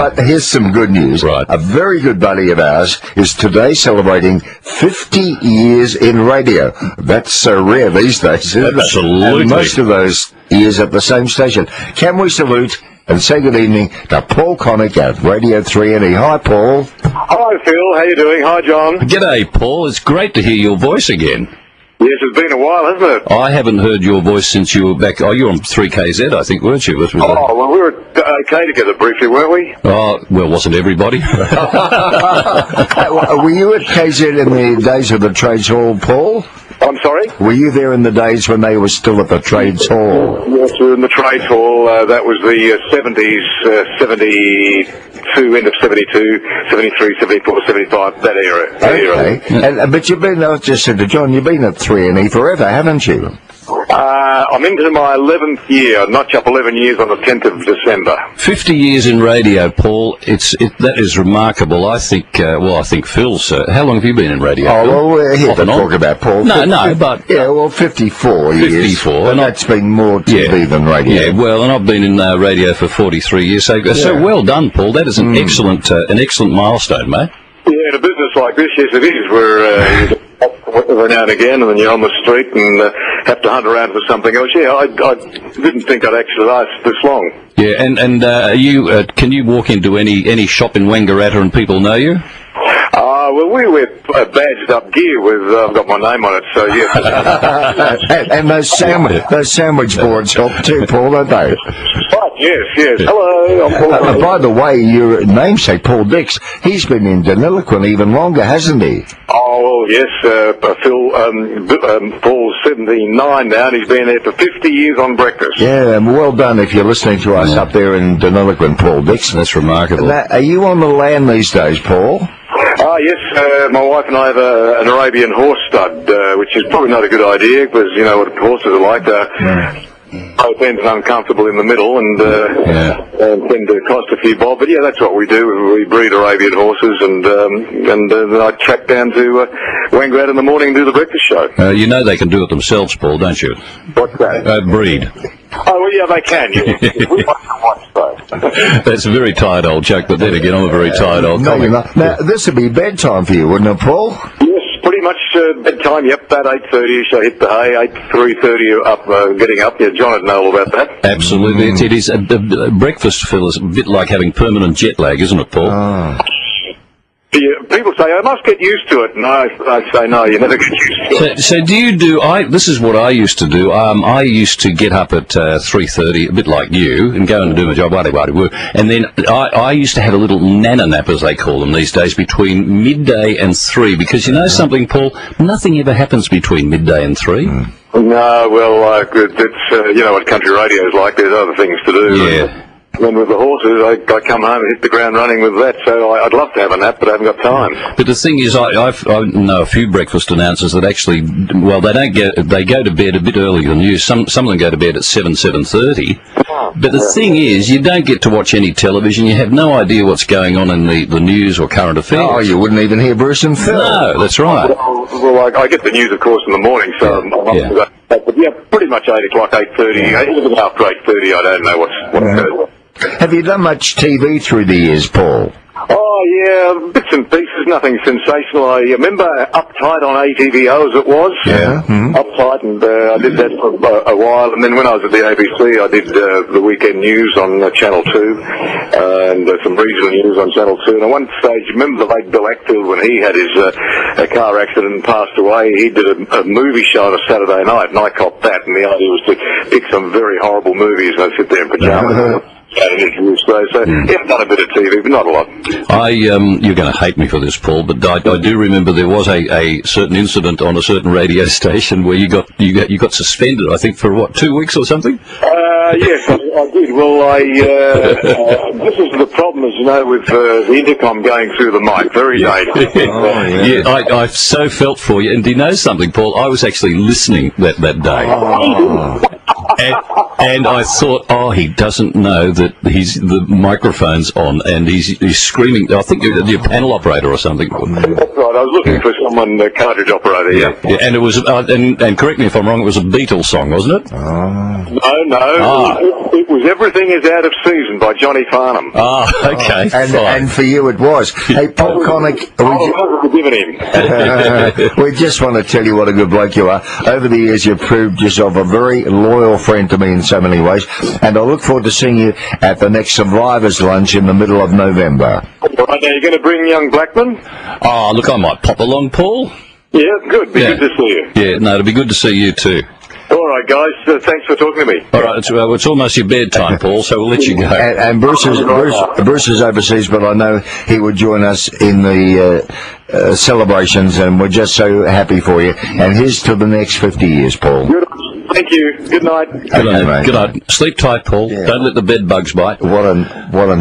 But here's some good news. Right. A very good buddy of ours is today celebrating 50 years in radio. That's so rare these days, isn't it? Absolutely. And most of those years at the same station. Can we salute and say good evening to Paul Konik at Radio 3NE. Hi, Paul. Hi, Phil. How you doing? Hi, John. G'day, Paul. It's great to hear your voice again. Yes, it's been a while, hasn't it? I haven't heard your voice since you were back. Oh, you were on 3KZ, I think, weren't you? Oh, well, we were okay together briefly, weren't we? Oh, well, wasn't everybody? Were you at KZ in the days of the Trades Hall, Paul? I'm sorry? Were you there in the days when they were still at the Trades Hall? Yes, we were in the Trades Hall. That was the 70s, 72, end of 72, 73, 74, 75, that era. Okay. But you've been, I just said to John, you've been at 3NE forever, haven't you? I'm into my 11th year. Notch up 11 years on the 10th of December. 50 years in radio, Paul. That is remarkable. I think, I think Phil's... how long have you been in radio? Oh, Phil? well, we're here Off to and on. talk about Paul. No, but... Yeah, well, 54 years. 54. And that's been more TV than radio. Yeah, well, and I've been in radio for 43 years, so well done, Paul. That is an excellent milestone, mate. Yeah, in a business like this, yes, it is. We're... every now and again, and then you're on the street and have to hunt around for something else. Yeah, I didn't think I'd actually last this long. Yeah, and are you? Can you walk into any shop in Wangaratta and people know you? Well, we wear badged up gear with I've got my name on it, so yes. and those sandwich boards help too, Paul, don't they? But yes. Hello, I'm Paul. By the way, your namesake, Paul Dix, he's been in Deniliquin even longer, hasn't he? Oh, well, yes, Phil, Paul's 79 now, and he's been there for 50 years on breakfast. Yeah, and well done if you're listening to us up there in Deniliquin, Paul Dix. That's remarkable. Are you on the land these days, Paul? Yes, my wife and I have an Arabian horse stud, which is probably not a good idea, because you know what horses are like. Both ends and uncomfortable in the middle, and tend to cost a few bob. But yeah, that's what we do. We breed Arabian horses, and I track down to Wangaratta in the morning and do the breakfast show. You know they can do it themselves, Paul, don't you? What's that? Breed. Oh, well, yeah, they can. Yeah. We like to watch those. That's a very tired old joke, but then again, I'm a very tired old comic. Now, this would be bedtime for you, wouldn't it, Paul? Yes, pretty much bedtime. Yep, about 8:30ish. I hit the hay. 3:30 up, getting up. Yeah, John would know all about that. Absolutely, it is. Breakfast, Phil, is a bit like having permanent jet lag, isn't it, Paul? Yeah, people say, I must get used to it. And I say, no, you never get used to it. So do you do... this is what I used to do. I used to get up at 3:30, a bit like you, and go and do my job, and then I used to have a little nana nap, as they call them these days, between midday and 3, because you know something, Paul? Nothing ever happens between midday and 3. No, well, it's, you know what country radio is like. There's other things to do. Yeah. Then with the horses, I come home and hit the ground running with that, so I'd love to have a nap, but I haven't got time. But the thing is, I know a few breakfast announcers that actually, well, they go to bed a bit earlier than you. Some of them go to bed at 7:30. But the thing is, you don't get to watch any television. You have no idea what's going on in the news or current affairs. Oh, you wouldn't even hear Bruce and Phil. No, that's right. Well, I get the news, of course, in the morning, so but yeah, pretty much 8 o'clock, 8:30, even after 8:30, I don't know what's Have you done much TV through the years, Paul? Oh, yeah, bits and pieces, nothing sensational. I remember Uptight on ATVO, as it was. Yeah. Uptight, and I did that for a while. And then when I was at the ABC, I did the weekend news on Channel 2, and some regional news on Channel 2. And at one stage, remember the late Bill Ackfield, when he had his car accident and passed away, he did a movie show on a Saturday night, and I copped that. And the idea was to pick some very horrible movies, and I'd sit there in pajamas. So yeah, I've done a bit of TV, but not a lot. You're going to hate me for this, Paul, but I do remember there was a certain incident on a certain radio station where you got suspended, I think, for what, 2 weeks or something? Yes, I did. Well, this is the problem, as you know, with the intercom going through the mic. Very dangerous. Yeah, I so felt for you. And do you know something, Paul? I was actually listening that day. And I thought, he doesn't know that the microphone's on, and he's screaming. I think you're panel operator or something. That's right. I was looking for someone, cartridge operator. Yeah. And it was, and correct me if I'm wrong, it was a Beatles song, wasn't it? No. It was Everything Is Out of Season by Johnny Farnham. Oh, okay. And for you it was. Hey, Paul Konik, we just want to tell you what a good bloke you are. Over the years, you've proved yourself a very loyal friend to me in so many ways, and I look forward to seeing you at the next Survivors Lunch in the middle of November. Right, now, you're going to bring young Blackman? Oh, look, I might pop along, Paul. Yeah, good. Good to see you. Yeah, no, it'll be good to see you too. All right, guys. Thanks for talking to me. All right, it's almost your bedtime, Paul, so we'll let you go. And Bruce is overseas, but I know he would join us in the celebrations, and we're just so happy for you. And here's to the next 50 years, Paul. Good. Thank you. Good night. Good night. Sleep tight, Paul. Yeah. Don't let the bed bugs bite. What a